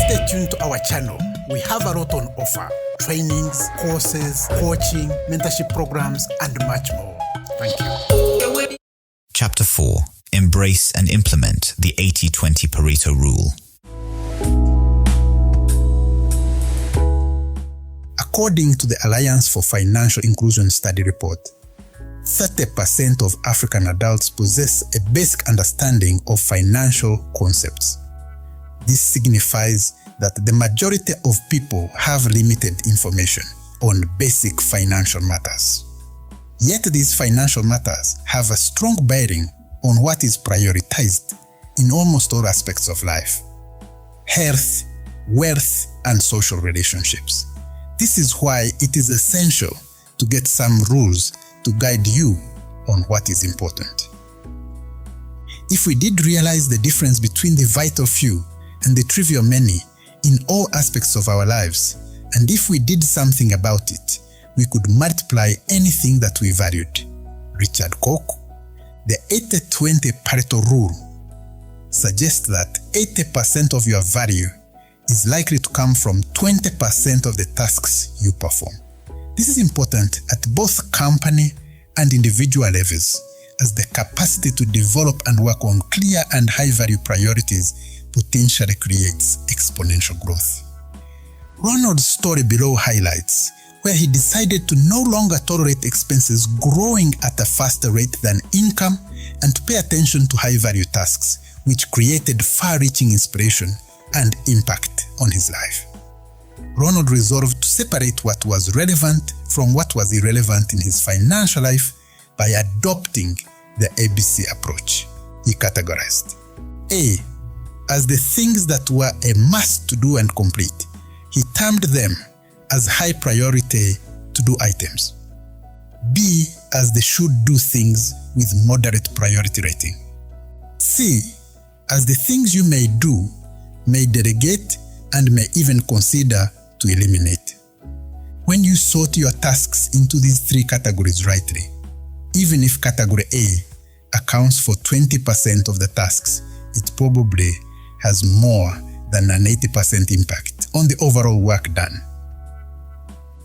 stay tuned to our channel. We have a lot on offer: trainings, courses, coaching, mentorship programs, and much more. Thank you. Chapter 4. Embrace and implement the 80-20 Pareto rule. According to the Alliance for Financial Inclusion study report, 30% of African adults possess a basic understanding of financial concepts. This signifies that the majority of people have limited information on basic financial matters. Yet these financial matters have a strong bearing on what is prioritized in almost all aspects of life: health, wealth, and social relationships. This is why it is essential to get some rules to guide you on what is important. If we did realize the difference between the vital few and the trivial many in all aspects of our lives, and if we did something about it, we could multiply anything that we valued. Richard Koch. The 80-20 Pareto rule suggests that 80% of your value is likely to come from 20% of the tasks you perform. This is important at both company and individual levels, as the capacity to develop and work on clear and high-value priorities potentially creates exponential growth. Ronald's story below highlights where he decided to no longer tolerate expenses growing at a faster rate than income and to pay attention to high-value tasks, which created far-reaching inspiration and impact on his life. Ronald resolved to separate what was relevant from what was irrelevant in his financial life by adopting the ABC approach. He categorized A as the things that were a must to do and complete. He termed them as high priority to-do items. B as the should-do things with moderate priority rating. C as the things you may do, may delegate, and may even consider to eliminate. When you sort your tasks into these three categories rightly, even if category A accounts for 20% of the tasks, it probably has more than an 80% impact on the overall work done.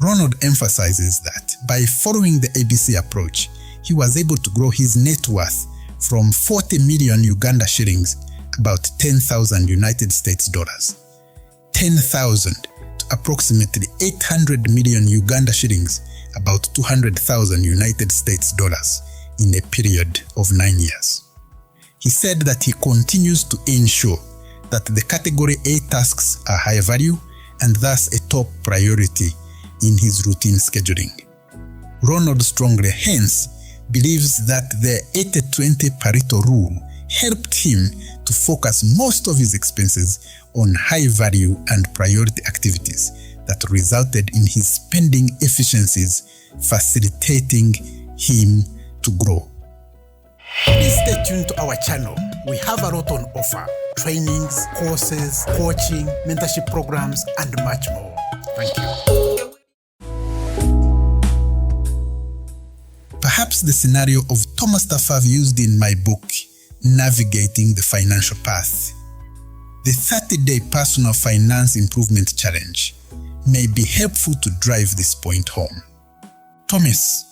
Ronald emphasizes that by following the ABC approach, he was able to grow his net worth from 40 million Uganda shillings, about 10,000 United States dollars, 10,000 to approximately 800 million Uganda shillings, about 200,000 United States dollars in a period of 9 years. He said that he continues to ensure that the category A tasks are high value and thus a top priority in his routine scheduling. Ronald strongly hence believes that the 80-20 Pareto rule helped him to focus most of his expenses on high value and priority activities that resulted in his spending efficiencies, facilitating him to grow. Please stay tuned to our channel. We have a lot on offer: trainings, courses, coaching, mentorship programs, and much more. Thank you. Perhaps the scenario of Thomas Tafav used in my book, Navigating the Financial Path, the 30-day Personal Finance Improvement Challenge, may be helpful to drive this point home. Thomas,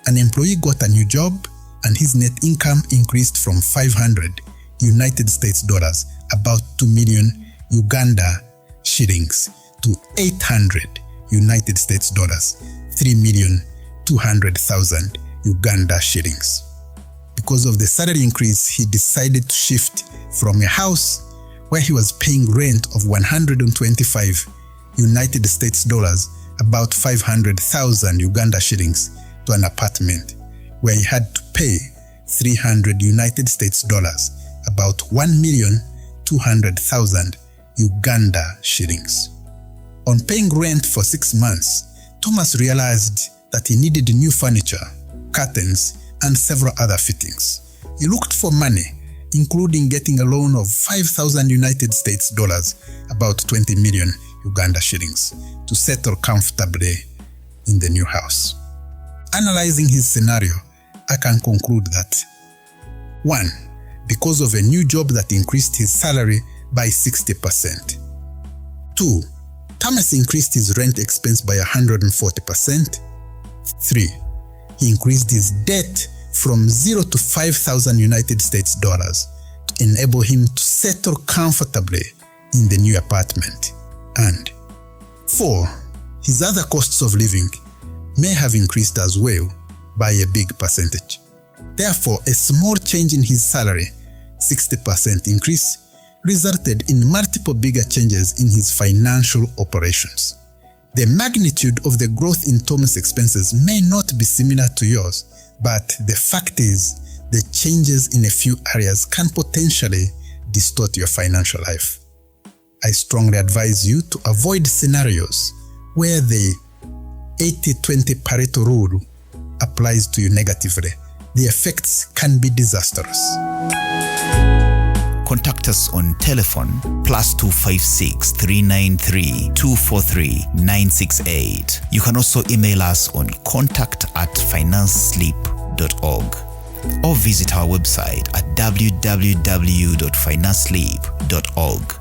an employee, got a new job and his net income increased from 500 United States dollars, about 2 million Uganda shillings, to 800 United States dollars, 3,200,000 Uganda shillings. Because of the salary increase, he decided to shift from a house where he was paying rent of 125 United States dollars, about 500,000 Uganda shillings, to an apartment where he had to pay 300 United States dollars, about 1,200,000 Uganda shillings. On paying rent for 6 months, Thomas realized that he needed new furniture, curtains, and several other fittings. He looked for money, including getting a loan of 5,000 United States dollars, about 20 million Uganda shillings, to settle comfortably in the new house. Analyzing his scenario, I can conclude that 1. Because of a new job that increased his salary by 60%. 2. Thomas increased his rent expense by 140%. 3. He increased his debt from 0 to 5,000 United States dollars to enable him to settle comfortably in the new apartment. And 4. His other costs of living may have increased as well by a big percentage. Therefore, a small change in his salary, 60% increase, resulted in multiple bigger changes in his financial operations. The magnitude of the growth in Thomas' expenses may not be similar to yours, but the fact is, the changes in a few areas can potentially distort your financial life. I strongly advise you to avoid scenarios where the 80-20 Pareto rule applies to you negatively. The effects can be disastrous. Contact us on telephone +256 393 243 968. You can also email us on contact@financesleep.org or visit our website at www.financesleep.org.